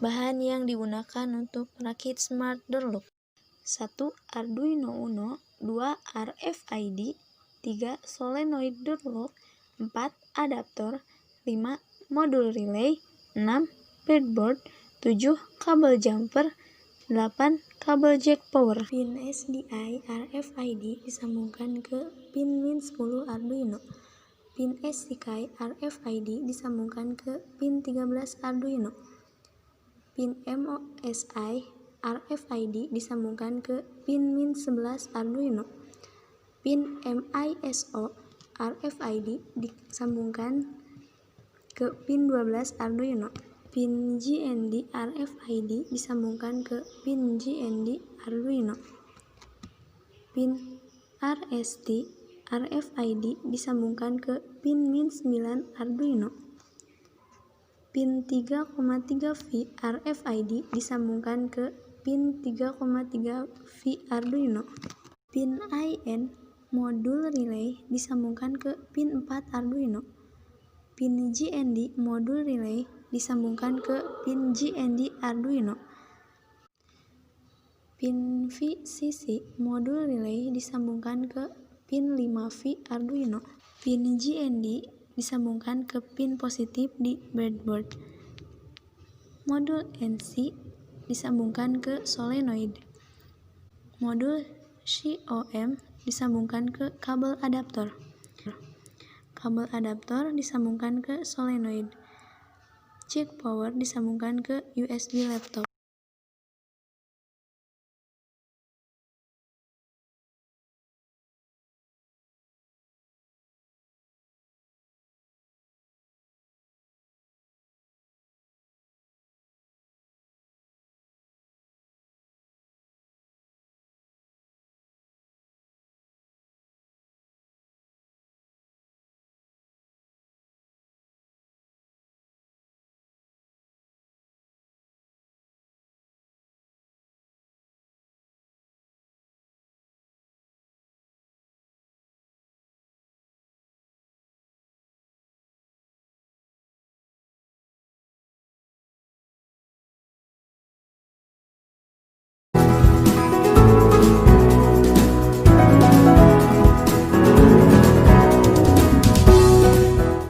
Bahan yang digunakan untuk merakit smart door lock: 1. Arduino Uno, 2. RFID, 3. solenoid door lock, 4. adaptor, 5. modul relay, 6. breadboard, 7. kabel jumper, 8. kabel jack power. Pin SDI RFID disambungkan ke pin min 10 Arduino. Pin SDI RFID disambungkan ke pin 13 Arduino. Pin MOSI RFID disambungkan ke pin min 11 Arduino. Pin MISO RFID disambungkan ke pin 12 Arduino. Pin GND RFID disambungkan ke pin GND Arduino. Pin RST RFID disambungkan ke pin min 9 Arduino. Pin 3,3V RFID disambungkan ke pin 3,3V Arduino. Pin IN modul relay disambungkan ke pin 4 Arduino. Pin GND modul relay disambungkan ke pin GND Arduino. Pin VCC modul relay disambungkan ke pin 5V Arduino. Pin GND disambungkan ke pin positif di breadboard. Modul NC disambungkan ke solenoid. Modul COM disambungkan ke kabel adaptor. Kabel adaptor disambungkan ke solenoid. Jack power disambungkan ke USB laptop.